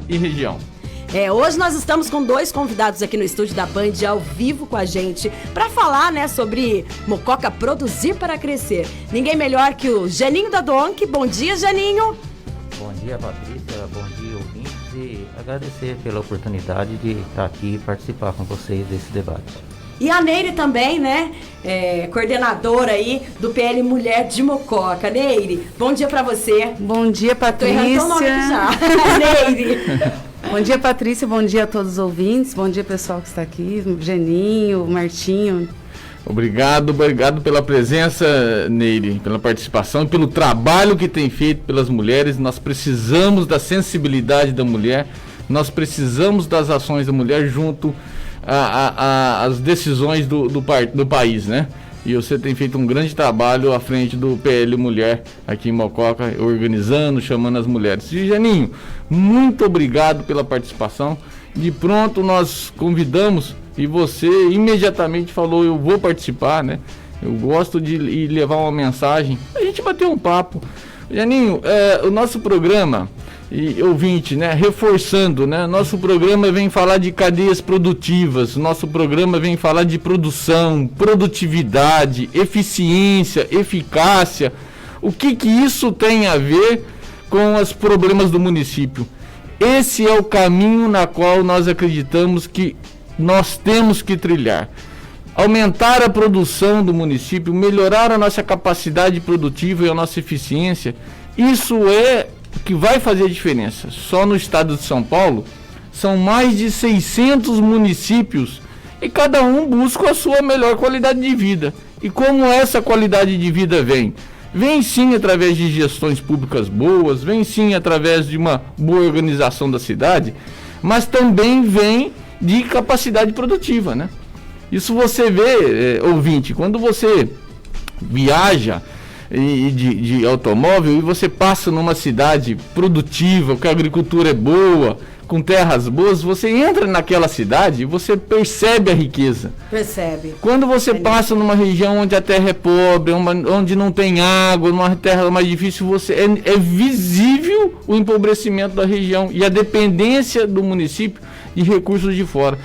e região. Hoje nós estamos com 2 convidados aqui no estúdio da Band ao vivo com a gente para falar, né, sobre Mococa produzir para crescer. Ninguém melhor que o Janinho da Donk. Bom dia, Janinho. Bom dia, Patrícia. Bom dia, ouvintes. E agradecer pela oportunidade de estar aqui e participar com vocês desse debate. E a Neire também, né? Coordenadora aí do PL Mulher de Mococa. Neire, bom dia para você. Bom dia, Patrícia. Tô errando o nome aqui já. Neire. Bom dia, Patrícia. Bom dia a todos os ouvintes. Bom dia, pessoal que está aqui. Geninho, Martinho. Obrigado pela presença, Neire, pela participação e pelo trabalho que tem feito pelas mulheres. Nós precisamos da sensibilidade da mulher, nós precisamos das ações da mulher junto às decisões do país, né? E você tem feito um grande trabalho à frente do PL Mulher aqui em Mococa, organizando, chamando as mulheres. E, Janinho, muito obrigado pela participação. De pronto nós convidamos e você imediatamente falou, eu vou participar, né? Eu gosto de levar uma mensagem, a gente bateu um papo. Janinho, o nosso programa, e ouvinte, né, reforçando, né, nosso programa vem falar de cadeias produtivas, nosso programa vem falar de produção, produtividade, eficiência, eficácia. O que isso tem a ver com os problemas do município? Esse é o caminho na qual nós acreditamos que nós temos que trilhar. Aumentar a produção do município, melhorar a nossa capacidade produtiva e a nossa eficiência, isso é o que vai fazer a diferença. Só no estado de São Paulo, são mais de 600 municípios e cada um busca a sua melhor qualidade de vida. E como essa qualidade de vida vem? Vem sim através de gestões públicas boas, vem sim através de uma boa organização da cidade, mas também vem de capacidade produtiva, né? Isso você vê, ouvinte, quando você viaja de automóvel e você passa numa cidade produtiva, que a agricultura é boa, com terras boas, você entra naquela cidade e você percebe a riqueza. Percebe. Quando você passa numa região onde a terra é pobre, onde não tem água, numa terra mais difícil, é visível o empobrecimento da região e a dependência do município de recursos de fora.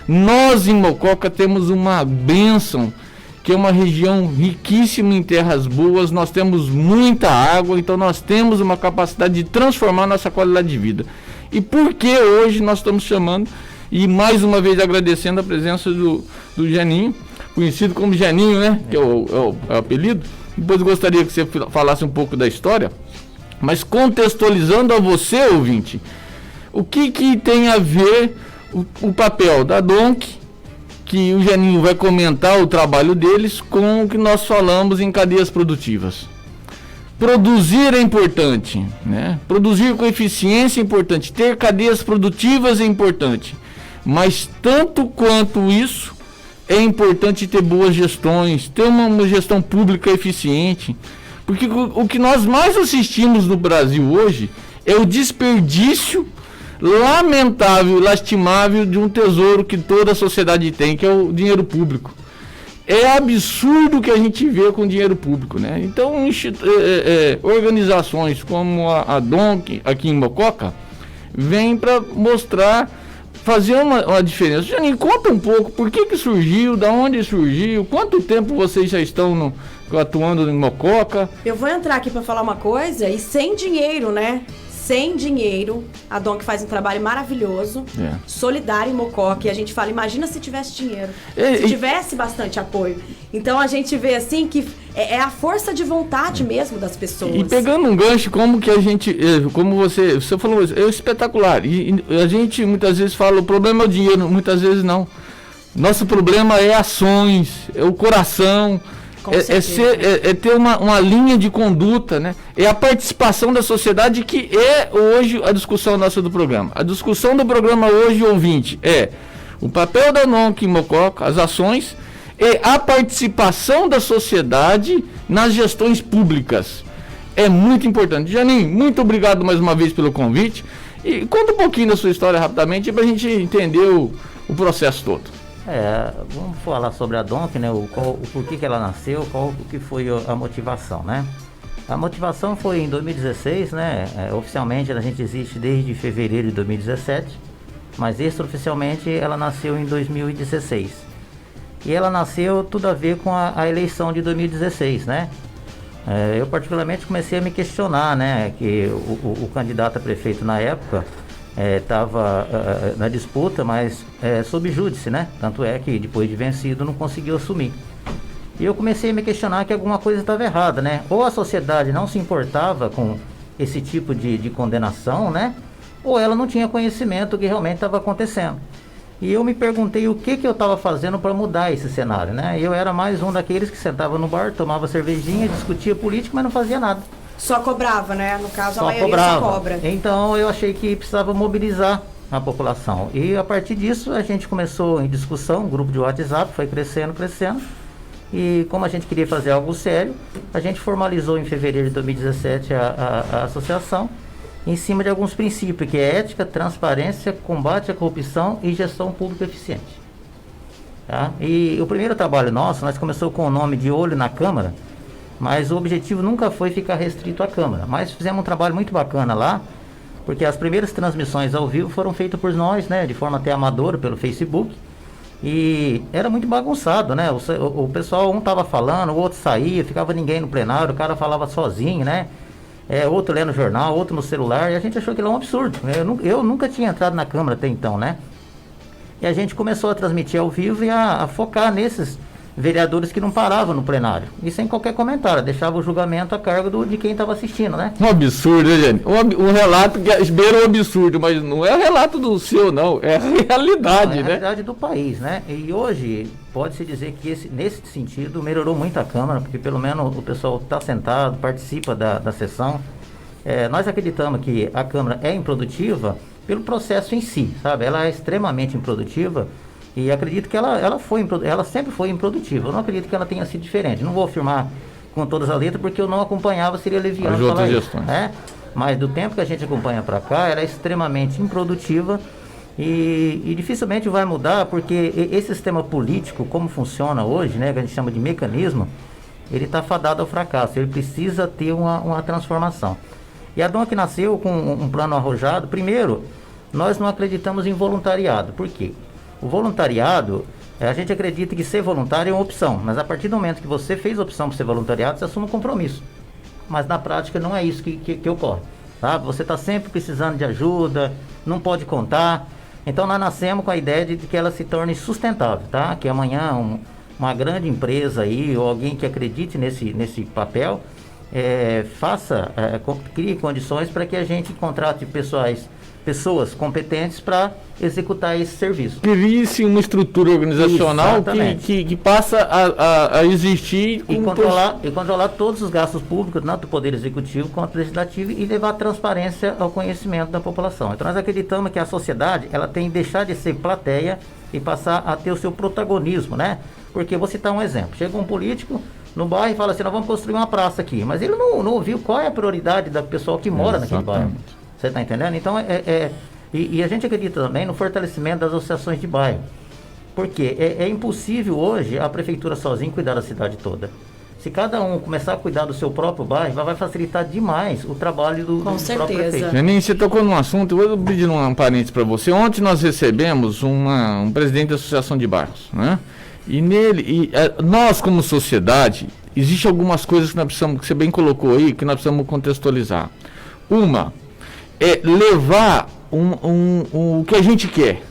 Nós em Mococa temos uma bênção, que é uma região riquíssima em terras boas, nós temos muita água, então nós temos uma capacidade de transformar nossa qualidade de vida. E por que hoje nós estamos chamando, e mais uma vez agradecendo a presença do Janinho, conhecido como Janinho, né? Que é o apelido. Depois gostaria que você falasse um pouco da história, mas contextualizando a você, ouvinte, o que tem a ver o papel da Donk, que o Janinho vai comentar o trabalho deles, com o que nós falamos em cadeias produtivas. Produzir é importante, né? Produzir com eficiência é importante, ter cadeias produtivas é importante, mas tanto quanto isso, é importante ter boas gestões, ter uma gestão pública eficiente, porque o que nós mais assistimos no Brasil hoje é o desperdício lamentável, lastimável de um tesouro que toda a sociedade tem, que é o dinheiro público. É absurdo o que a gente vê com dinheiro público, né? Então, organizações como a Donk aqui em Mococa vêm para mostrar, fazer uma diferença. Janinho, conta um pouco, por que surgiu, da onde surgiu, quanto tempo vocês já estão atuando em Mococa? Eu vou entrar aqui para falar uma coisa, e sem dinheiro, né? Sem dinheiro, a Donk faz um trabalho maravilhoso, solidário em Mococa, e a gente fala, imagina se tivesse dinheiro, se tivesse bastante apoio. Então a gente vê assim que é a força de vontade mesmo das pessoas. E pegando um gancho, como que a gente, como você falou, é espetacular, e a gente muitas vezes fala, o problema é o dinheiro, muitas vezes não. Nosso problema é ações, é o coração, é ter uma linha de conduta, né? É a participação da sociedade, que é hoje a discussão nossa do programa. A discussão do programa hoje, ouvinte, é o papel da Donk em Mococa, as ações, e a participação da sociedade nas gestões públicas. É muito importante. Janinho, muito obrigado mais uma vez pelo convite. E conta um pouquinho da sua história rapidamente para a gente entender o processo todo. Vamos falar sobre a Donk, né? O porquê que ela nasceu, qual que foi a motivação, né? A motivação foi em 2016, né? Oficialmente a gente existe desde fevereiro de 2017, mas extraoficialmente ela nasceu em 2016. E ela nasceu tudo a ver com a eleição de 2016, né? Eu particularmente comecei a me questionar, né? Que o candidato a prefeito na época estava na disputa, mas sob júdice, né? Tanto é que depois de vencido não conseguiu assumir. E eu comecei a me questionar que alguma coisa estava errada, né? Ou a sociedade não se importava com esse tipo de condenação, né? Ou ela não tinha conhecimento do que realmente estava acontecendo. E eu me perguntei o que eu estava fazendo para mudar esse cenário, né? Eu era mais um daqueles que sentava no bar, tomava cervejinha, discutia política, mas não fazia nada. Só cobrava, né? No caso, só a maioria cobrava. só cobra. Então eu achei que precisava mobilizar a população. E a partir disso a gente começou em discussão, um grupo de WhatsApp, foi crescendo. E como a gente queria fazer algo sério, a gente formalizou em fevereiro de 2017 a associação, em cima de alguns princípios, que é ética, transparência, combate à corrupção e gestão pública eficiente. Tá? E o primeiro trabalho nosso, nós começamos com o nome de Olho na Câmara, mas o objetivo nunca foi ficar restrito à Câmara. Mas fizemos um trabalho muito bacana lá, porque as primeiras transmissões ao vivo foram feitas por nós, né, de forma até amadora, pelo Facebook. E era muito bagunçado, né? O pessoal, um estava falando, o outro saía, ficava ninguém no plenário, o cara falava sozinho, né? Outro lendo jornal, outro no celular, e a gente achou que era um absurdo. Eu nunca tinha entrado na Câmara até então, né? E a gente começou a transmitir ao vivo e a focar nesses vereadores que não paravam no plenário. E sem qualquer comentário, deixava o julgamento a cargo de quem estava assistindo, né? Um absurdo, né, gente? Um relato que beira o absurdo, mas não é o relato do seu, não. É a realidade, né? É a realidade do país, né? E hoje, pode-se dizer que nesse sentido, melhorou muito a Câmara, porque pelo menos o pessoal está sentado, participa da sessão. Nós acreditamos que a Câmara é improdutiva pelo processo em si, sabe? Ela é extremamente improdutiva. E acredito que ela sempre foi improdutiva. Eu não acredito que ela tenha sido diferente. Não vou afirmar com todas as letras, porque eu não acompanhava, seria leviano falar isso, né? Mas do tempo que a gente acompanha para cá, ela é extremamente improdutiva e dificilmente vai mudar, porque esse sistema político, como funciona hoje, né, que a gente chama de mecanismo, ele está fadado ao fracasso. Ele precisa ter uma transformação. E a DONC nasceu com um plano arrojado. Primeiro, nós não acreditamos em voluntariado. Por quê? O voluntariado, a gente acredita que ser voluntário é uma opção, mas a partir do momento que você fez a opção para ser voluntariado, você assume um compromisso. Mas na prática não é isso que ocorre. Tá? Você está sempre precisando de ajuda, não pode contar. Então nós nascemos com a ideia de que ela se torne sustentável, tá? Que amanhã uma grande empresa aí, ou alguém que acredite nesse papel, crie condições para que a gente contrate pessoas competentes para executar esse serviço. Crie-se uma estrutura organizacional que passa a existir e controlar todos os gastos públicos, tanto do Poder Executivo quanto do Legislativo, e levar transparência ao conhecimento da população. Então nós acreditamos que a sociedade ela tem que deixar de ser plateia e passar a ter o seu protagonismo, né? Porque vou citar um exemplo. Chega um político no bairro e fala assim, nós vamos construir uma praça aqui, mas ele não ouviu qual é a prioridade do pessoal que mora naquele bairro. Você está entendendo? Então, e a gente acredita também no fortalecimento das associações de bairro. Porque é impossível hoje a prefeitura sozinha cuidar da cidade toda. Se cada um começar a cuidar do seu próprio bairro, vai facilitar demais o trabalho do próprio prefeito. Janine, você tocou num assunto, eu vou pedir um parênteses para você. Ontem nós recebemos um presidente da Associação de Bairros, né? E nós como sociedade, existem algumas coisas que nós precisamos, que você bem colocou aí, que nós precisamos contextualizar. Uma é levar o que a gente quer,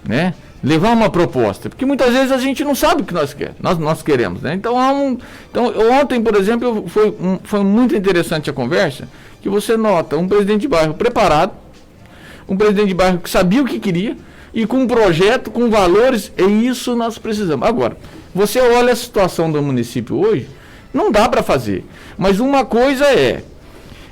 né? Levar uma proposta, porque muitas vezes a gente não sabe o que nós queremos, né? Então ontem, por exemplo, foi muito interessante a conversa, que você nota um presidente de bairro preparado, um presidente de bairro que sabia o que queria, e com um projeto, com valores, é isso nós precisamos. Agora, você olha a situação do município hoje, não dá para fazer, mas uma coisa é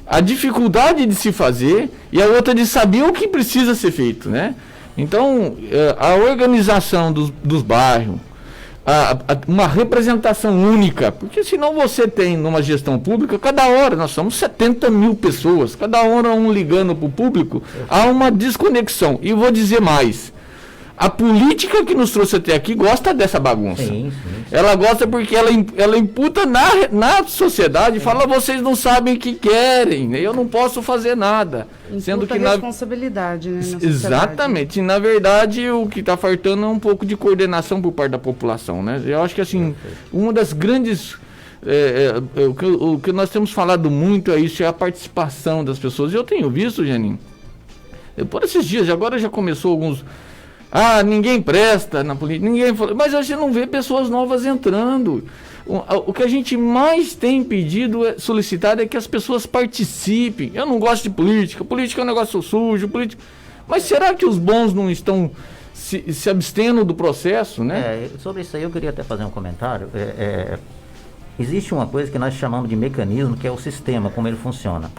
a dificuldade de se fazer e a outra de saber o que precisa ser feito, né? Então, a organização dos bairros, uma representação única, porque senão você tem numa gestão pública, cada hora, nós somos 70 mil pessoas, cada hora um ligando para o público, há uma desconexão. E vou dizer mais, A política que nos trouxe até aqui gosta dessa bagunça. Sim. Ela gosta porque ela imputa na sociedade e fala, vocês não sabem o que querem, eu não posso fazer nada. Imputa sendo que responsabilidade, né? Exatamente. E, na verdade, o que está faltando é um pouco de coordenação por parte da população, né? Eu acho que, assim, uma das grandes... o que nós temos falado muito é isso, é a participação das pessoas. Eu tenho visto, Janinho, por esses dias, agora já começou alguns... ninguém presta na política, mas a gente não vê pessoas novas entrando. O que a gente mais tem pedido, solicitado, é que as pessoas participem. Eu não gosto de política é um negócio sujo, mas será que os bons não estão se abstendo do processo, né? Sobre isso aí eu queria até fazer um comentário. Existe uma coisa que nós chamamos de mecanismo, que é o sistema, como ele funciona.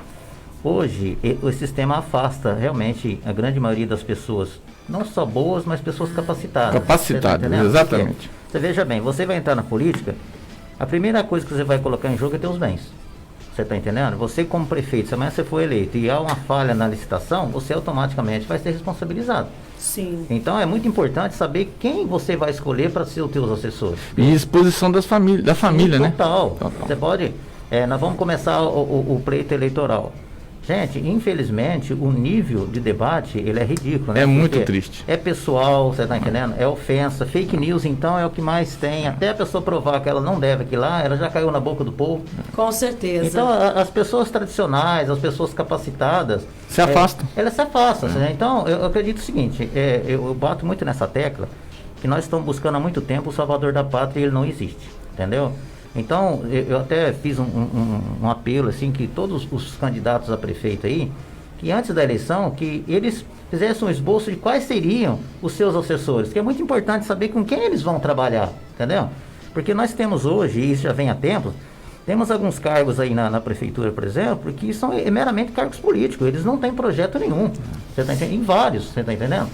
Hoje, o sistema afasta realmente a grande maioria das pessoas, não só boas, mas pessoas capacitadas. Capacitadas, exatamente. Você veja bem, você vai entrar na política, a primeira coisa que você vai colocar em jogo é teus bens. Você está entendendo? Você, como prefeito, se amanhã você for eleito e há uma falha na licitação, você automaticamente vai ser responsabilizado. Sim. Então é muito importante saber quem você vai escolher para ser os teus assessores. E exposição da família, né? Total. Você pode... nós vamos começar o pleito eleitoral. Gente, infelizmente, o nível de debate, ele é ridículo, né? É muito triste. É pessoal, você está entendendo? É ofensa. Fake news, então, é o que mais tem. Até a pessoa provar que ela não deve aquilo lá, ela já caiu na boca do povo. Com certeza. Então, as pessoas tradicionais, as pessoas capacitadas... Se afastam. Elas se afastam. Né? Então, eu acredito o seguinte, eu bato muito nessa tecla, que nós estamos buscando há muito tempo o salvador da pátria e ele não existe, entendeu? Então, eu até fiz um apelo, assim, que todos os candidatos a prefeito aí, que antes da eleição, que eles fizessem um esboço de quais seriam os seus assessores, que é muito importante saber com quem eles vão trabalhar, entendeu? Porque nós temos hoje, e isso já vem há tempos, temos alguns cargos aí na prefeitura, por exemplo, que são meramente cargos políticos, eles não têm projeto nenhum, você tá entendendo? Em vários, você está entendendo?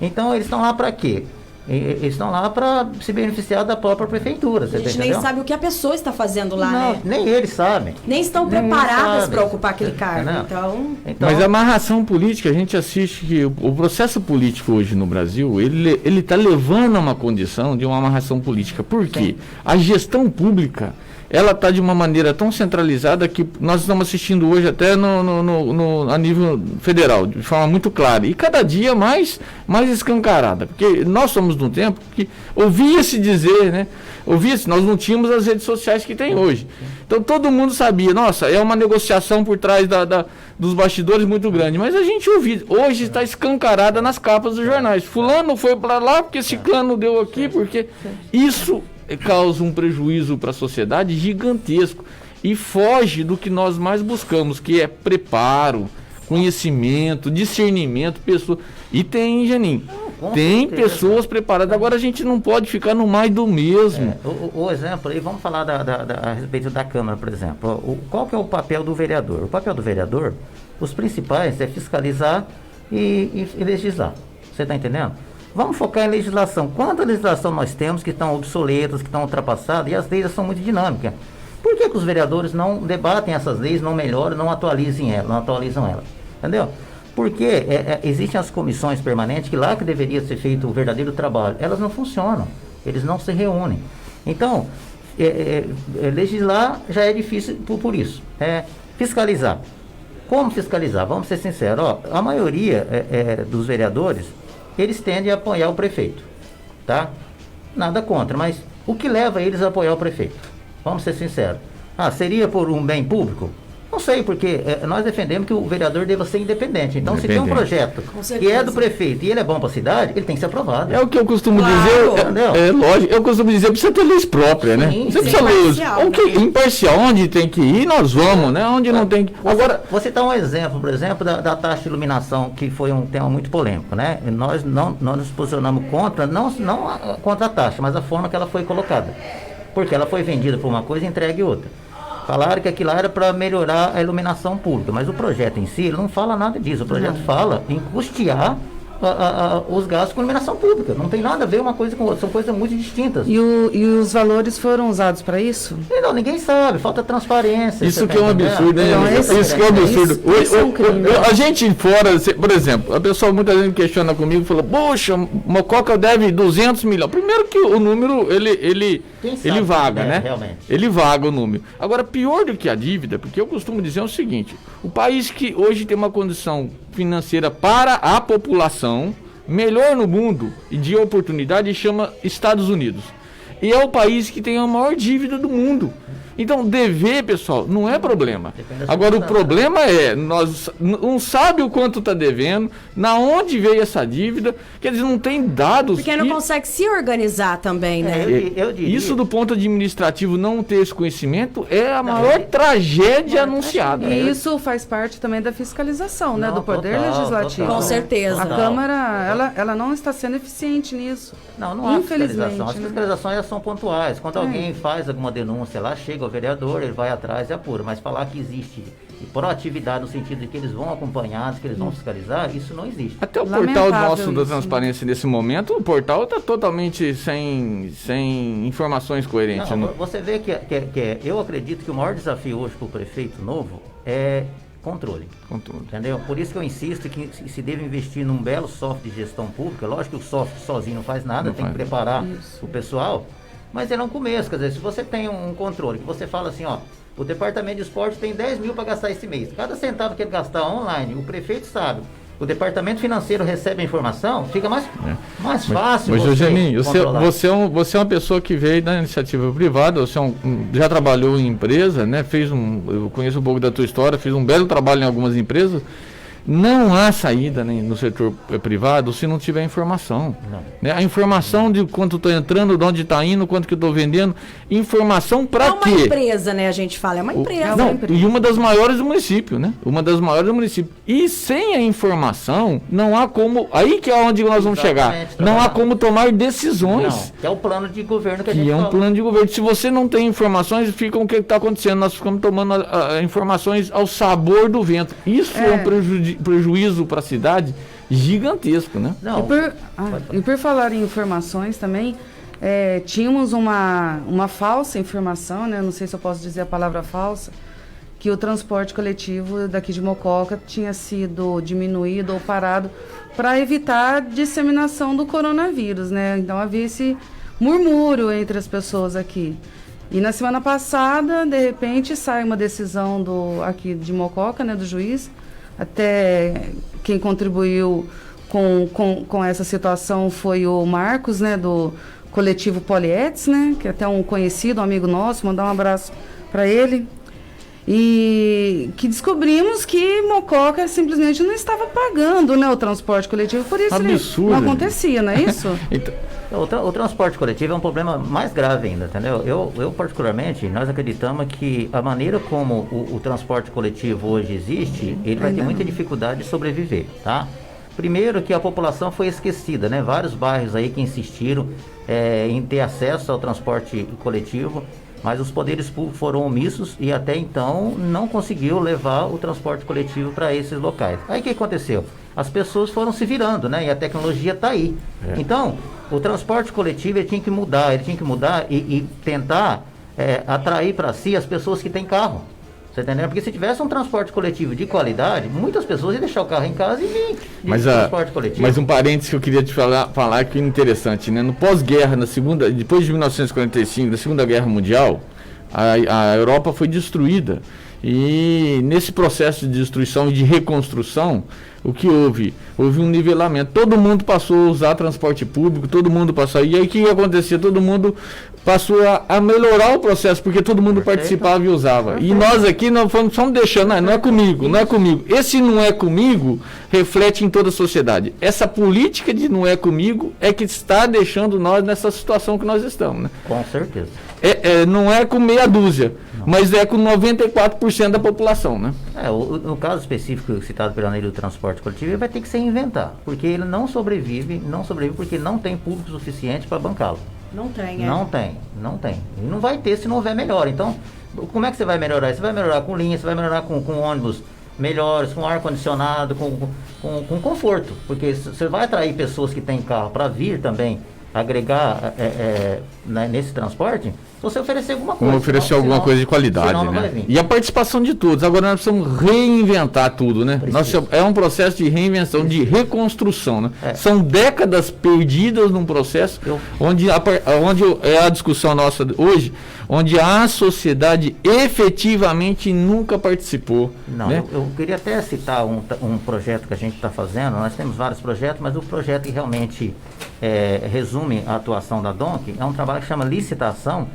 Então, eles estão lá para quê? Eles estão lá para se beneficiar da própria prefeitura. A gente nem sabe o que a pessoa está fazendo lá, não, né? Nem eles sabem. Nem estão preparadas para ocupar aquele cargo. Então... Mas a amarração política, a gente assiste que o processo político hoje no Brasil, ele está levando a uma condição de uma amarração política. Por quê? A gestão pública, ela está de uma maneira tão centralizada que nós estamos assistindo hoje até a nível federal, de forma muito clara. E cada dia mais escancarada. Porque nós somos de um tempo que ouvia-se dizer, né? Nós não tínhamos as redes sociais que tem hoje. Então todo mundo sabia, nossa, é uma negociação por trás dos bastidores muito grande. Mas a gente ouvia, hoje está escancarada nas capas dos jornais. Fulano foi para lá porque ciclano deu aqui, porque isso causa um prejuízo para a sociedade gigantesco e foge do que nós mais buscamos, que é preparo, conhecimento, discernimento, pessoa. E tem, Janinho, tem pessoas preparadas. Agora a gente não pode ficar no mais do mesmo. O exemplo aí, vamos falar a respeito da Câmara, por exemplo. Qual que é o papel do vereador? O papel do vereador, os principais é fiscalizar e legislar. Você está entendendo? Vamos focar em legislação. Quanta legislação nós temos que estão obsoletas, que estão ultrapassadas, e as leis são muito dinâmicas. Por que os vereadores não debatem essas leis, não melhoram, não atualizam elas? Entendeu? Porque existem as comissões permanentes, que lá que deveria ser feito o verdadeiro trabalho, elas não funcionam, eles não se reúnem. Então, legislar já é difícil por isso. Fiscalizar. Como fiscalizar? Vamos ser sinceros. A maioria dos vereadores, eles tendem a apoiar o prefeito, tá? Nada contra, mas o que leva eles a apoiar o prefeito? Vamos ser sinceros. Seria por um bem público? Não sei, porque nós defendemos que o vereador deva ser independente. Então, se tem um projeto que é do prefeito e ele é bom para a cidade, ele tem que ser aprovado. É o que eu costumo dizer, lógico, eu costumo dizer, precisa ter luz própria, né? Você precisa luz. Imparcial, onde tem que ir, nós vamos, né? Onde não tem que... Agora, você dá um exemplo, por exemplo, da taxa de iluminação, que foi um tema muito polêmico, né? Nós nos posicionamos contra, não contra a taxa, mas a forma que ela foi colocada. Porque ela foi vendida por uma coisa e entregue outra. Falaram que aquilo era para melhorar a iluminação pública, mas o projeto em si, ele não fala nada disso. O projeto fala em custear os gastos com iluminação pública. Não tem nada a ver uma coisa com outra, são coisas muito distintas. E os valores foram usados para isso? Não, ninguém sabe, falta transparência. Isso que é um absurdo, hein? Isso que é um absurdo. A gente fora, por exemplo, a pessoa muita gente questiona comigo e fala, poxa, Mococa deve 200 milhões. Primeiro que o número, ele vaga, né? Realmente. Ele vaga o número. Agora, pior do que a dívida, porque eu costumo dizer o seguinte, o país que hoje tem uma condição financeira para a população melhor no mundo e de oportunidade chama Estados Unidos. E é o país que tem a maior dívida do mundo. Então, dever, pessoal, não é problema. Agora, o problema é, nós não sabe o quanto está devendo, na onde veio essa dívida, quer dizer, não tem dados. Porque não consegue se organizar também, né? Eu diria. Isso do ponto administrativo, não ter esse conhecimento, é a maior tragédia anunciada. E isso faz parte também da fiscalização, né, do Poder Legislativo. Com certeza. A Câmara, ela não está sendo eficiente nisso. Não há fiscalização. As fiscalizações são pontuais. Quando alguém faz alguma denúncia lá, chega ao vereador, ele vai atrás e apura. Mas falar que existe proatividade no sentido de que eles vão acompanhados, que eles vão fiscalizar, isso não existe. Até o portal nosso da transparência nesse momento, o portal está totalmente sem informações coerentes. Você vê que eu acredito que o maior desafio hoje para o prefeito novo é controle. Entendeu? Por isso que eu insisto que se deve investir num belo software de gestão pública. Lógico que o software sozinho não faz nada, tem que preparar o pessoal, mas é um começo. Quer dizer, se você tem um controle, que você fala assim, ó, o departamento de esporte tem 10 mil para gastar esse mês. Cada centavo que ele gastar online, o prefeito sabe. O departamento financeiro recebe a informação, fica mais fácil. Mas, Eugeninho, você é uma pessoa que veio da iniciativa privada, você já trabalhou em empresa, né? Eu conheço um pouco da tua história, fiz um belo trabalho em algumas empresas. Não há saída, né, no setor privado se não tiver informação. Né? A informação de quanto estou entrando, de onde está indo, quanto que estou vendendo. Informação para quê? É uma empresa, né? A gente fala, é uma empresa. E uma das maiores do município, né? Uma das maiores do município. E sem a informação, não há como... Aí que é onde nós vamos chegar. Não há como tomar decisões. Não, que é o plano de governo que a gente fala. Que é um plano de governo. Se você não tem informações, fica o que está acontecendo. Nós ficamos tomando informações ao sabor do vento. Isso é um prejuízo para a cidade gigantesco, né? E por falar em informações também, tínhamos uma falsa informação, né? Não sei se eu posso dizer a palavra falsa, que o transporte coletivo daqui de Mococa tinha sido diminuído ou parado para evitar a disseminação do coronavírus, né? Então havia esse murmúrio entre as pessoas aqui. E na semana passada, de repente, sai uma decisão aqui de Mococa, né, do juiz. Até quem contribuiu com essa situação foi o Marcos, né, do coletivo Polietes, né, que é até um conhecido, um amigo nosso, mandar um abraço para ele. E que descobrimos que Mococa simplesmente não estava pagando, né, o transporte coletivo, por isso absurdo, não acontecia, não é isso? Então, o transporte coletivo é um problema mais grave ainda, entendeu? Eu particularmente, nós acreditamos que a maneira como o transporte coletivo hoje existe, ele vai ter muita dificuldade de sobreviver, tá? Primeiro que a população foi esquecida, né? Vários bairros aí que insistiram em ter acesso ao transporte coletivo, mas os poderes públicos foram omissos e até então não conseguiu levar o transporte coletivo para esses locais. Aí o que aconteceu? As pessoas foram se virando, né? E a tecnologia está aí. Então, o transporte coletivo ele tinha que mudar e tentar atrair para si as pessoas que têm carro. Você tá entendendo? Porque se tivesse um transporte coletivo de qualidade, muitas pessoas iam deixar o carro em casa e vir de transporte coletivo. Mas um parênteses que eu queria te falar que é interessante, né? No pós-guerra, depois de 1945, da Segunda Guerra Mundial, a Europa foi destruída. E nesse processo de destruição e de reconstrução, o que houve? Houve um nivelamento. Todo mundo passou a usar transporte público, todo mundo passou. E aí o que acontecia? Todo mundo passou a melhorar o processo, porque todo mundo participava e usava. E nós aqui nós fomos deixando, não é comigo, não é comigo. Esse não é comigo reflete em toda a sociedade. Essa política de não é comigo é que está deixando nós nessa situação que nós estamos, né? Com certeza. Não é com meia dúzia, mas é com 94% da população, né? No caso específico citado pela lei do transporte coletivo, ele vai ter que se reinventar, porque ele não sobrevive porque não tem público suficiente para bancá-lo. Não tem, Não tem. E não vai ter se não houver melhor. Então, como é que você vai melhorar? Você vai melhorar com linha, você vai melhorar com ônibus melhores, com ar-condicionado, com conforto, porque você vai atrair pessoas que têm carro para vir também agregar nesse transporte, se você oferecer alguma coisa. Vamos oferecer alguma coisa de qualidade, né? E a participação de todos. Agora nós precisamos reinventar tudo, né? É um processo de reinvenção, de reconstrução, né? São décadas perdidas num processo onde é a discussão nossa hoje, onde a sociedade efetivamente nunca participou. Não, né? eu queria até citar um projeto que a gente está fazendo. Nós temos vários projetos, mas o projeto que realmente resume a atuação da DONC é um trabalho que chama licitação,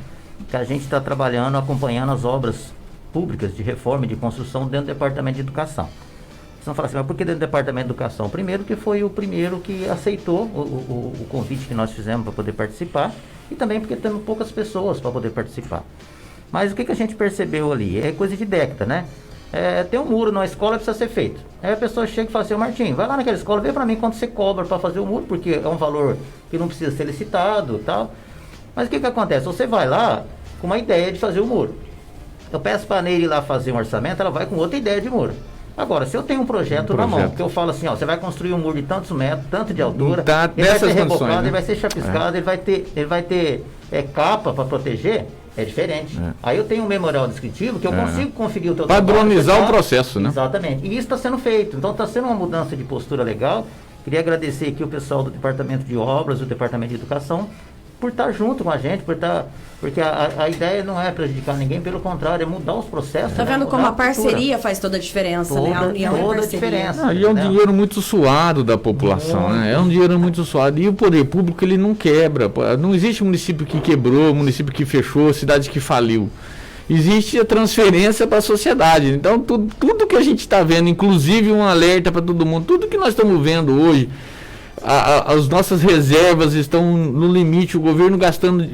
que a gente está trabalhando, acompanhando as obras públicas de reforma e de construção dentro do Departamento de Educação. Vocês vão falar assim, mas por que dentro do Departamento de Educação? Primeiro que foi o primeiro que aceitou o convite que nós fizemos para poder participar, e também porque temos poucas pessoas para poder participar. Mas o que a gente percebeu ali? É coisa de década, né? Tem um muro na escola que precisa ser feito. Aí a pessoa chega e fala assim, Martim, vai lá naquela escola, vê para mim quanto você cobra para fazer o muro, porque é um valor que não precisa ser licitado e tal. Mas o que acontece? Você vai lá com uma ideia de fazer o muro. Eu peço para a Nery ir lá fazer um orçamento, ela vai com outra ideia de muro. Agora, se eu tenho um projeto na mão, que eu falo assim, você vai construir um muro de tantos metros, tanto de altura, ele vai ser rebocado, né? Ele vai ser chapiscado, ele vai ter capa para proteger, é diferente. Aí eu tenho um memorial descritivo que eu consigo conferir o teu padronizar o processo, né? Exatamente. E isso está sendo feito. Então está sendo uma mudança de postura legal. Queria agradecer aqui o pessoal do Departamento de Obras, do Departamento de Educação, por estar junto com a gente, porque a ideia não é prejudicar ninguém, pelo contrário, é mudar os processos. Tá vendo como a parceria faz toda a diferença, né? A união toda a diferença. E é um dinheiro muito suado da população, né? É um dinheiro muito suado. E o poder público, ele não quebra. Não existe município que quebrou, município que fechou, cidade que faliu. Existe a transferência para a sociedade. Então, tudo que a gente está vendo, inclusive um alerta para todo mundo, tudo que nós estamos vendo hoje, as nossas reservas estão no limite, o governo gastando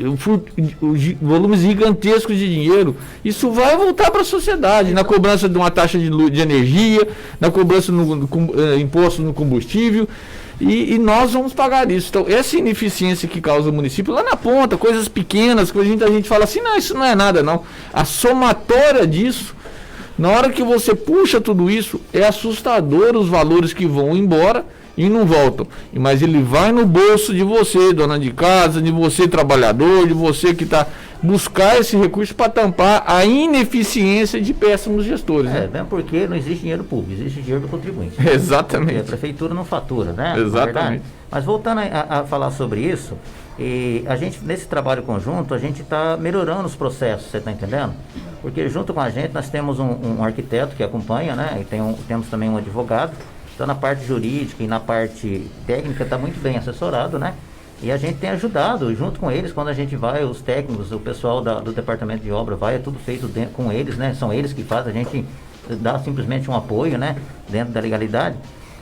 volumes gigantescos de dinheiro, isso vai voltar para a sociedade, na cobrança de uma taxa de energia, na cobrança no imposto no combustível, e nós vamos pagar isso. Então, essa ineficiência que causa o município, lá na ponta, coisas pequenas, que a gente fala assim, não, isso não é nada não. A somatória disso, na hora que você puxa tudo isso, é assustador os valores que vão embora e não voltam, mas ele vai no bolso de você, dona de casa, de você, trabalhador, de você que está buscar esse recurso para tampar a ineficiência de péssimos gestores. Mesmo porque não existe dinheiro público, existe dinheiro do contribuinte. Exatamente. Porque a prefeitura não fatura, né? Exatamente. Mas voltando a falar sobre isso, a gente, nesse trabalho conjunto, a gente está melhorando os processos, você está entendendo? Porque junto com a gente nós temos um arquiteto que acompanha, né? E temos também um advogado. Então, na parte jurídica e na parte técnica está muito bem assessorado, né? E a gente tem ajudado junto com eles, quando a gente vai, os técnicos, o pessoal do departamento de obra vai, é tudo feito com eles, né? São eles que fazem, a gente dá simplesmente um apoio, né? Dentro da legalidade.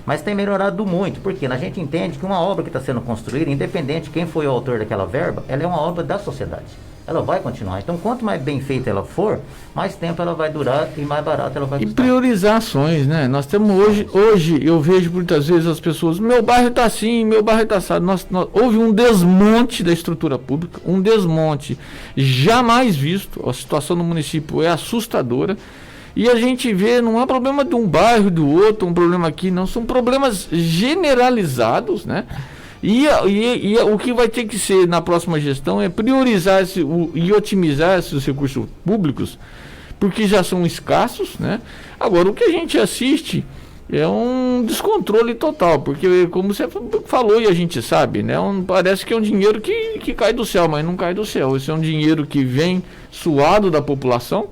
Mas tem melhorado muito, porque a gente entende que uma obra que está sendo construída, independente de quem foi o autor daquela verba, ela é uma obra da sociedade. Ela vai continuar. Então, quanto mais bem feita ela for, mais tempo ela vai durar e mais barato ela vai custar. E priorizar ações, né? Nós temos hoje eu vejo muitas vezes as pessoas, meu bairro está assim, meu bairro está assado. Houve um desmonte da estrutura pública, um desmonte jamais visto. A situação no município é assustadora. E a gente vê, não é problema de um bairro, do outro, um problema aqui, não. São problemas generalizados, né? E o que vai ter que ser na próxima gestão é priorizar e otimizar esses recursos públicos, porque já são escassos, né? Agora, o que a gente assiste é um descontrole total, porque como você falou e a gente sabe, né? Parece que é um dinheiro que cai do céu, mas não cai do céu. Esse é um dinheiro que vem suado da população,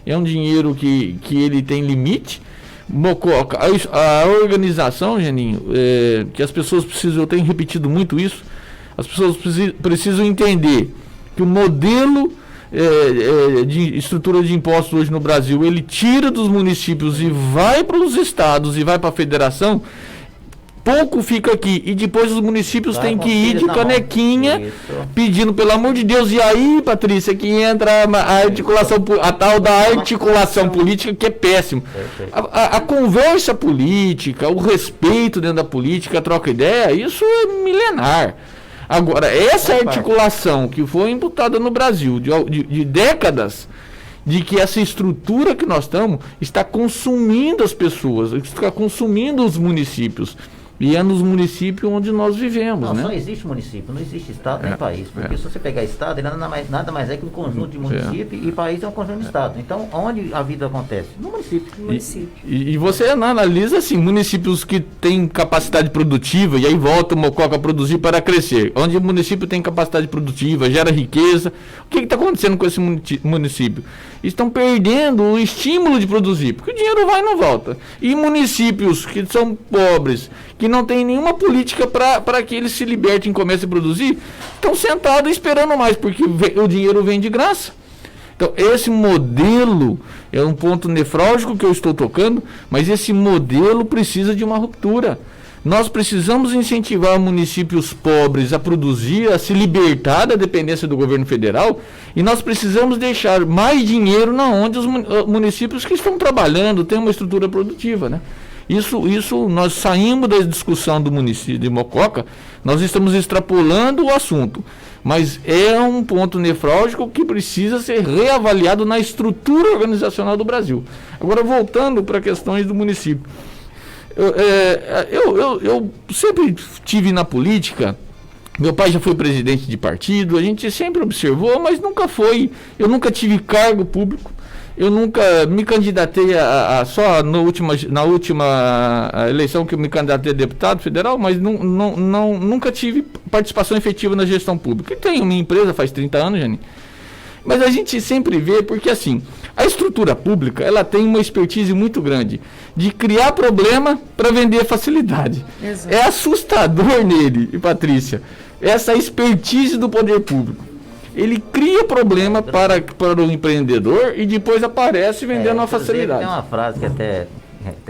é um dinheiro que ele tem limite. Mococa, a organização, Geninho, que as pessoas precisam, eu tenho repetido muito isso, as pessoas precisam entender que o modelo de estrutura de impostos hoje no Brasil, ele tira dos municípios e vai para os estados e vai para a federação, pouco fica aqui, e depois os municípios têm que ir de canequinha pedindo, pelo amor de Deus. E aí, Patrícia, que entra a articulação, a tal da articulação política, que é péssimo. A conversa política, o respeito dentro da política, a troca de ideia, isso é milenar. Agora, essa articulação que foi imputada no Brasil de décadas, de que essa estrutura que nós estamos está consumindo as pessoas, está consumindo os municípios. E é nos municípios onde nós vivemos, não, né? Só existe município, não existe estado nem país. Porque se você pegar estado, ele nada mais é que um conjunto de municípios e país é um conjunto de estado. Então, onde a vida acontece? No município. E você analisa, assim, municípios que têm capacidade produtiva, e aí volta o Mococa a produzir para crescer. Onde o município tem capacidade produtiva, gera riqueza. O que está acontecendo com esse município? Estão perdendo o estímulo de produzir, porque o dinheiro vai e não volta. E municípios que são pobres, que não tem nenhuma política para que eles se libertem e comecem a produzir, estão sentados esperando mais, porque o dinheiro vem de graça. Então, esse modelo é um ponto nefrálgico que eu estou tocando, mas esse modelo precisa de uma ruptura. Nós precisamos incentivar municípios pobres a produzir, a se libertar da dependência do governo federal, e nós precisamos deixar mais dinheiro na onde os municípios que estão trabalhando têm uma estrutura produtiva, né? Isso nós saímos da discussão do município de Mococa, nós estamos extrapolando o assunto, mas é um ponto nefrálgico que precisa ser reavaliado na estrutura organizacional do Brasil. Agora, voltando para questões do município. Eu sempre tive na política, meu pai já foi presidente de partido, a gente sempre observou, mas eu nunca tive cargo público, eu nunca me candidatei só na última eleição que eu me candidatei a deputado federal, mas nunca tive participação efetiva na gestão pública. Eu tenho minha empresa faz 30 anos, Jane. Mas a gente sempre vê, porque assim, a estrutura pública, ela tem uma expertise muito grande de criar problema para vender facilidade. Exato. É assustador nele, Patrícia, essa expertise do poder público. Ele cria problema para o empreendedor e depois aparece vendendo uma facilidade. Tem uma frase que até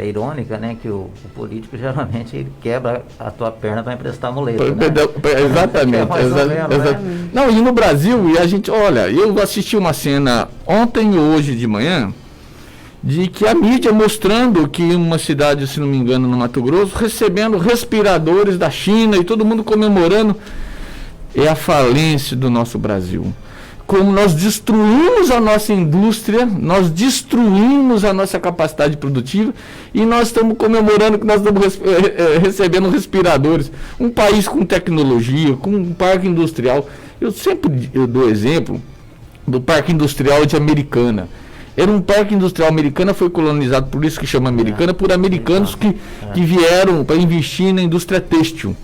irônica, né? Que o político geralmente ele quebra a tua perna para emprestar muleta. Né? Exatamente. Né? Não, e no Brasil, e a gente, olha, eu assisti uma cena ontem ou hoje de manhã, de que a mídia mostrando que uma cidade, se não me engano, no Mato Grosso, recebendo respiradores da China e todo mundo comemorando. É a falência do nosso Brasil. Como nós destruímos a nossa indústria, nós destruímos a nossa capacidade produtiva e nós estamos comemorando que nós estamos recebendo respiradores. Um país com tecnologia, com um parque industrial. Eu dou exemplo do parque industrial de Americana. Era um parque industrial americano, foi colonizado, por isso que chama Americana, por americanos que vieram para investir na indústria têxtil.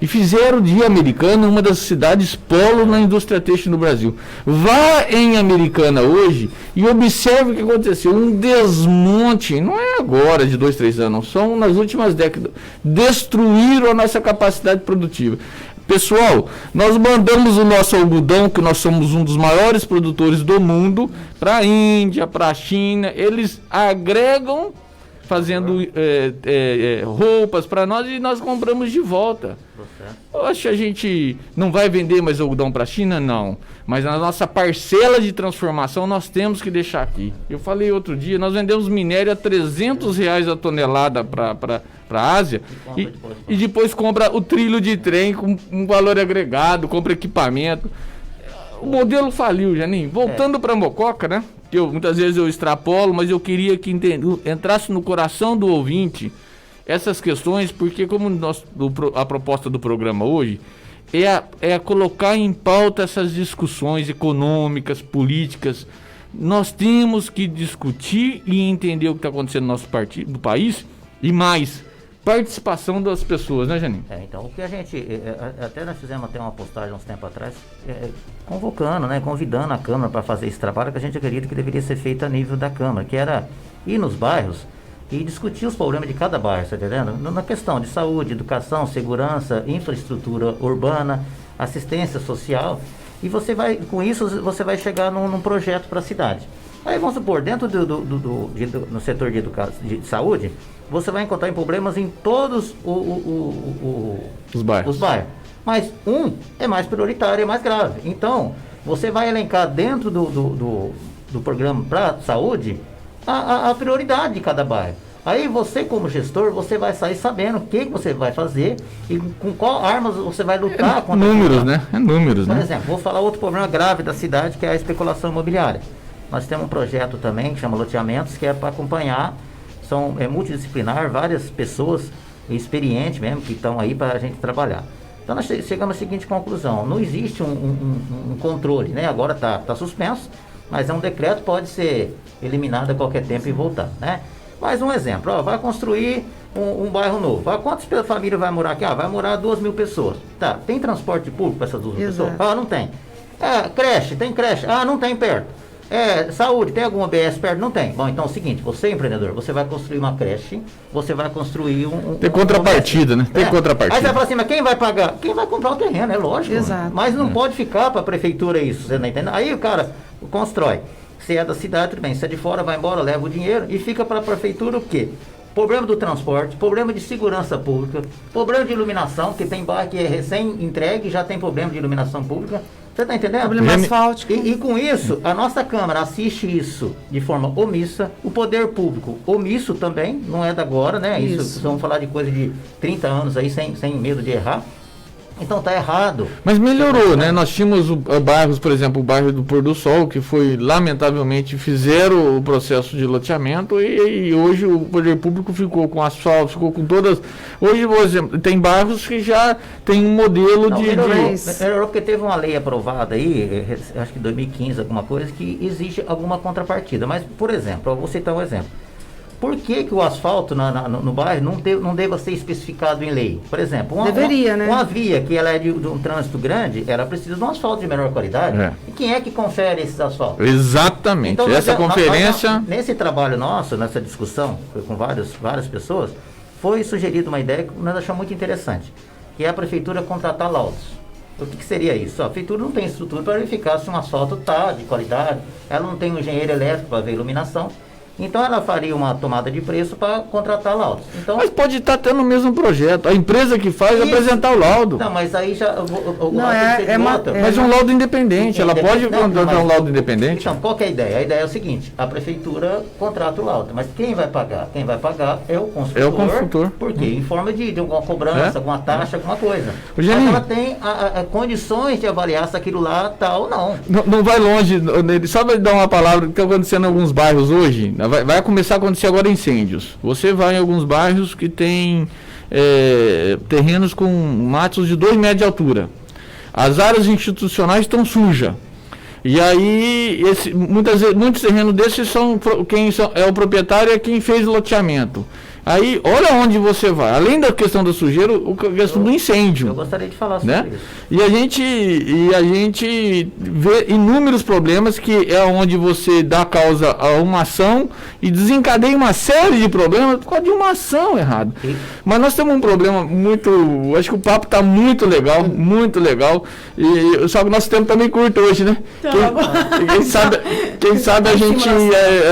E fizeram de Americana uma das cidades polo na indústria têxtil no Brasil. Vá em Americana hoje e observe o que aconteceu. Um desmonte, não é agora, de 2, 3 anos, são nas últimas décadas. Destruíram a nossa capacidade produtiva. Pessoal, nós mandamos o nosso algodão, que nós somos um dos maiores produtores do mundo, para a Índia, para a China. Eles agregam, fazendo roupas para nós e nós compramos de volta. Poxa, a gente não vai vender mais algodão para a China? Não. Mas a nossa parcela de transformação nós temos que deixar aqui. Eu falei outro dia, nós vendemos minério a R$300 a tonelada para a Ásia e depois compra o trilho de trem com um valor agregado, compra equipamento. O modelo faliu, Janinho. Voltando para Mococa, né? Muitas vezes eu extrapolo, mas eu queria que entrasse no coração do ouvinte essas questões, porque como a proposta do programa hoje é colocar em pauta essas discussões econômicas, políticas. Nós temos que discutir e entender o que está acontecendo no nosso no país e mais participação das pessoas, né, Janinho? Então, o que a gente, até nós fizemos até uma postagem uns tempos atrás, convocando, né, convidando a Câmara para fazer esse trabalho que a gente acredita que deveria ser feito a nível da Câmara, que era ir nos bairros e discutir os problemas de cada bairro, tá entendendo? Na questão de saúde, educação, segurança, infraestrutura urbana, assistência social, e você vai, com isso, você vai chegar num projeto para a cidade. Aí, vamos supor, dentro no setor de saúde, você vai encontrar problemas em todos os bairros. Mas um é mais prioritário, é mais grave. Então, você vai elencar dentro do programa para saúde a prioridade de cada bairro. Aí você, como gestor, você vai sair sabendo o que você vai fazer e com qual armas você vai lutar contra números, né? É números, né? Por exemplo, vou falar outro problema grave da cidade, que é a especulação imobiliária. Nós temos um projeto também que chama Loteamentos, que é para acompanhar, é multidisciplinar, várias pessoas experientes mesmo, que estão aí para a gente trabalhar. Então nós chegamos à seguinte conclusão: não existe um controle, né? Agora está suspenso, mas é um decreto, pode ser eliminado a qualquer tempo e voltar, né? Mais um exemplo, vai construir um bairro novo. Quantas famílias vai morar aqui? Vai morar 2.000 pessoas. Tá, tem transporte público para essas 2.000 pessoas? Não tem. Creche, tem creche? Não tem perto. Saúde, tem alguma BS perto? Não tem. Bom, então é o seguinte, você empreendedor, você vai construir uma creche, você vai construir tem contrapartida, né? Tem contrapartida. Aí você vai falar assim, mas quem vai pagar? Quem vai comprar o terreno, é lógico. Exato. Mas não pode ficar para a prefeitura isso, você não entende? Aí o cara constrói. Se é da cidade, tudo bem. Se é de fora, vai embora, leva o dinheiro e fica para a prefeitura o quê? Problema do transporte, problema de segurança pública, problema de iluminação, que tem bairro que é recém-entregue, já tem problema de iluminação pública. Você está entendendo? Problema asfáltico. E com isso, a nossa Câmara assiste isso de forma omissa, o poder público omisso também, não é da agora, né? Isso vamos falar de coisa de 30 anos aí, sem medo de errar. Então tá errado. Mas melhorou, né? Nós tínhamos bairros, por exemplo, o bairro do Pôr do Sol, que foi, lamentavelmente, fizeram o processo de loteamento e hoje o poder público ficou com asfalto, ficou com todas... Hoje, por exemplo, tem bairros que já tem um modelo Melhorou porque teve uma lei aprovada aí, acho que 2015, alguma coisa, que existe alguma contrapartida. Mas, por exemplo, eu vou citar um exemplo. Por que o asfalto no bairro não deva ser especificado em lei? Por exemplo, uma via que ela é de um trânsito grande, ela precisa de um asfalto de menor qualidade. E quem é que confere esses asfaltos? Exatamente. Então, essa conferência... Nesse trabalho nosso, nessa discussão, foi com várias pessoas, foi sugerida uma ideia que nós achamos muito interessante, que é a prefeitura contratar laudos. O que seria isso? A prefeitura não tem estrutura para verificar se um asfalto está de qualidade, ela não tem um engenheiro elétrico para ver iluminação. Então ela faria uma tomada de preço para contratar laudos. Então, mas pode estar tendo o mesmo projeto. A empresa que faz apresentar o laudo. Não, mas aí já... Mas um laudo independente. Ela pode contratar um laudo independente. Então, qual que é a ideia? A ideia é o seguinte: a prefeitura contrata o laudo. Mas quem vai pagar? Quem vai pagar é o construtor. É o construtor. Por quê? Em forma de alguma cobrança, alguma taxa, alguma coisa. Mas ela tem condições de avaliar se aquilo lá está ou não. Não vai longe. Só vai dar uma palavra que está acontecendo em alguns bairros hoje. Vai começar a acontecer agora incêndios. Você vai em alguns bairros que tem terrenos com matos de 2 metros de altura. As áreas institucionais estão sujas. E aí, muitos terrenos desses é o proprietário, é quem fez o loteamento. Aí, olha onde você vai. Além da questão da sujeira, a questão do incêndio. Eu gostaria de falar sobre isso. E a gente vê inúmeros problemas que é onde você dá causa a uma ação e desencadeia uma série de problemas por causa de uma ação errada. Mas nós temos um problema muito... Acho que o papo está muito legal, muito legal. Só que o nosso tempo está meio curto hoje, né? Quem sabe a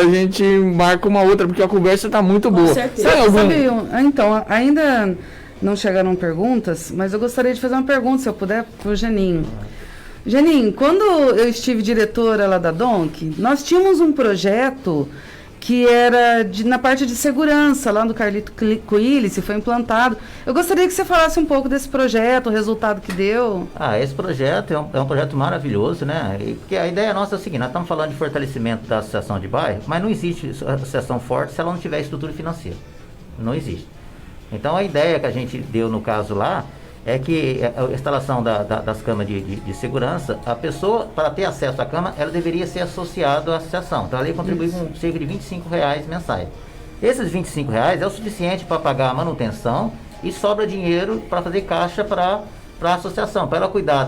gente marca uma outra, porque a conversa está muito boa. Então, ainda não chegaram perguntas, mas eu gostaria de fazer uma pergunta, se eu puder, para o Geninho. Geninho, quando eu estive diretora lá da DONC, nós tínhamos um projeto que era na parte de segurança, lá no Carlito Coelho, se foi implantado. Eu gostaria que você falasse um pouco desse projeto, o resultado que deu. Esse projeto é um projeto maravilhoso, né? Porque a ideia nossa é a seguinte: nós estamos falando de fortalecimento da associação de bairro, mas não existe associação forte se ela não tiver estrutura financeira. Não existe. Então a ideia que a gente deu no caso lá é que a instalação das câmaras de segurança, a pessoa, para ter acesso à câmara, ela deveria ser associada à associação. Então a lei contribui com cerca de R$25 mensais. Esses R$25 é o suficiente para pagar a manutenção e sobra dinheiro para fazer caixa para a associação, para ela cuidar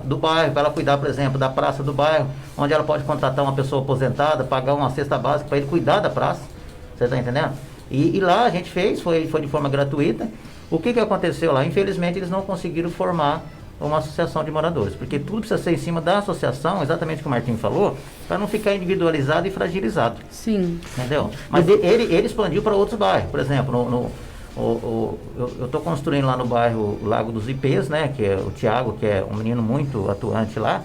do bairro, para ela cuidar, por exemplo, da praça do bairro, onde ela pode contratar uma pessoa aposentada, pagar uma cesta básica para ele cuidar da praça. Você está entendendo? E lá a gente fez, foi de forma gratuita. O que aconteceu lá? Infelizmente eles não conseguiram formar uma associação de moradores, porque tudo precisa ser em cima da associação, exatamente o que o Martinho falou, para não ficar individualizado e fragilizado. Sim. Entendeu? Mas ele expandiu para outros bairros. Por exemplo, eu estou construindo lá no bairro Lago dos Ipês, né, que é o Tiago, que é um menino muito atuante lá.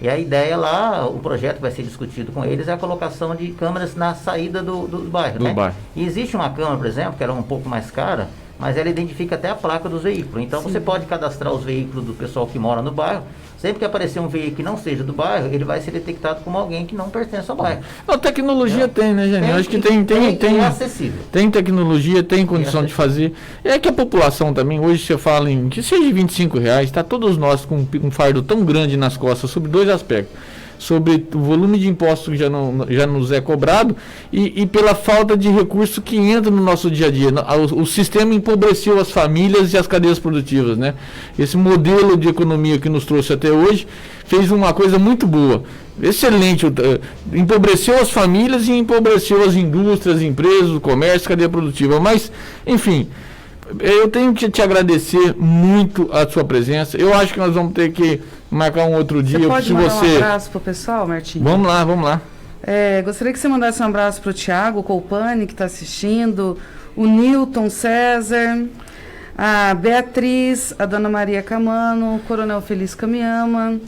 E a ideia lá, o projeto que vai ser discutido com eles é a colocação de câmeras na saída do bairro, né? E existe uma câmera, por exemplo, que ela é um pouco mais cara, mas ela identifica até a placa dos veículos. Então você pode cadastrar os veículos do pessoal que mora no bairro. Sempre que aparecer um veículo que não seja do bairro, ele vai ser detectado como alguém que não pertence ao bairro. A tecnologia tem, né, Janine? Acho que tem acessível. Tem tecnologia, tem condição de fazer. É que a população também, hoje você fala em que seja R$25, está todos nós com um fardo tão grande nas costas sobre dois aspectos. Sobre o volume de impostos que já nos é cobrado e pela falta de recurso que entra no nosso dia a dia. O sistema empobreceu as famílias e as cadeias produtivas, né? Esse modelo de economia que nos trouxe até hoje fez uma coisa muito boa, excelente, empobreceu as famílias e empobreceu as indústrias, empresas, o comércio, cadeia produtiva, mas, enfim, eu tenho que te agradecer muito a sua presença. Eu acho que nós vamos ter que marcar um outro dia. Você pode mandar um abraço pro pessoal, Martinho? Vamos lá. Gostaria que você mandasse um abraço pro Thiago Colpani, que está assistindo, o Newton César, a Beatriz, a Dona Maria Camano, o Coronel Feliz Camiama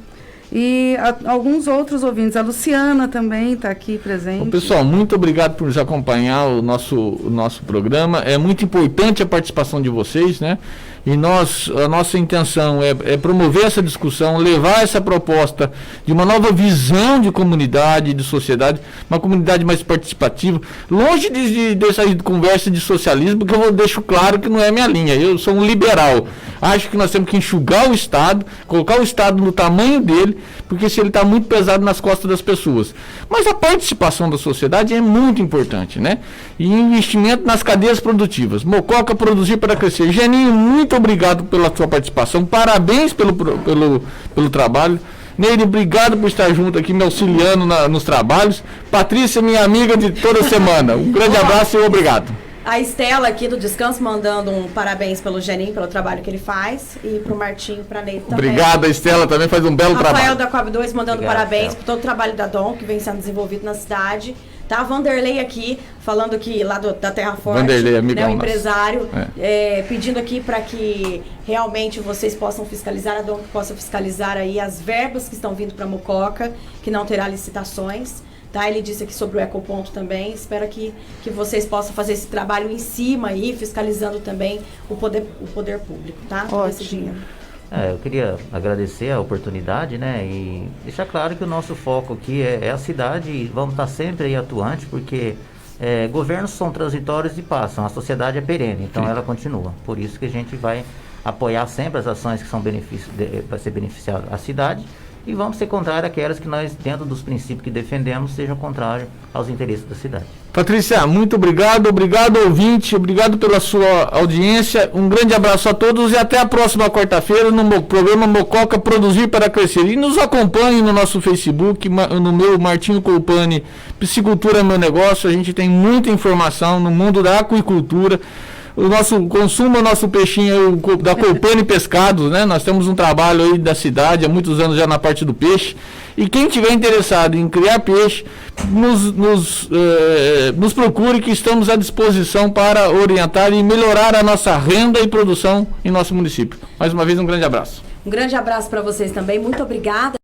e alguns outros ouvintes. A Luciana também está aqui presente. Bom, pessoal, muito obrigado por nos acompanhar o nosso programa. É muito importante a participação de vocês, né? E a nossa intenção é promover essa discussão, levar essa proposta de uma nova visão de comunidade, de sociedade, uma comunidade mais participativa, longe dessa conversa de socialismo, porque eu deixo claro que não é minha linha. Eu sou um liberal. Acho que nós temos que enxugar o Estado, colocar o Estado no tamanho dele, porque se ele está muito pesado nas costas das pessoas. Mas a participação da sociedade é muito importante, né? E investimento nas cadeias produtivas. Mococa produzir para crescer. Geninho, muito obrigado pela sua participação. Parabéns pelo trabalho. Neide, obrigado por estar junto aqui, me auxiliando nos trabalhos. Patrícia, minha amiga de toda semana. Um grande abraço e obrigado. A Estela aqui do Descanso mandando um parabéns pelo Geninho, pelo trabalho que ele faz. E pro Martinho, pra Neide também. Obrigado, a Estela também faz um belo trabalho. Rafael da Coab 2 mandando parabéns por todo o trabalho da DOM que vem sendo desenvolvido na cidade. Tá, Vanderlei aqui, falando que lá da Terra Forte, Vanderlei, amigão, né, o empresário, pedindo aqui para que realmente vocês possam fiscalizar, a DOM possa fiscalizar aí as verbas que estão vindo para Mococa, que não terá licitações. Tá? Ele disse aqui sobre o ecoponto também. Espero que vocês possam fazer esse trabalho em cima aí, fiscalizando também o poder público, tá? Esse dinheiro. Eu queria agradecer a oportunidade, né, e deixar claro que o nosso foco aqui é a cidade e vamos estar sempre aí atuante, porque governos são transitórios e passam, a sociedade é perene, então ela continua. Por isso que a gente vai apoiar sempre as ações que são vai ser beneficiar a cidade e vamos ser contrários àquelas que nós, dentro dos princípios que defendemos, sejam contrários aos interesses da cidade. Patrícia, muito obrigado ouvinte, obrigado pela sua audiência, um grande abraço a todos e até a próxima quarta-feira no programa Mococa Produzir para Crescer. E nos acompanhe no nosso Facebook, no meu Martinho Colpani, Piscicultura é meu negócio, a gente tem muita informação no mundo da aquicultura. O nosso consumo, o nosso peixinho da Colpani Pescados, né? Nós temos um trabalho aí da cidade há muitos anos já na parte do peixe. E quem tiver interessado em criar peixe, nos procure, que estamos à disposição para orientar e melhorar a nossa renda e produção em nosso município. Mais uma vez, um grande abraço. Um grande abraço para vocês também. Muito obrigada.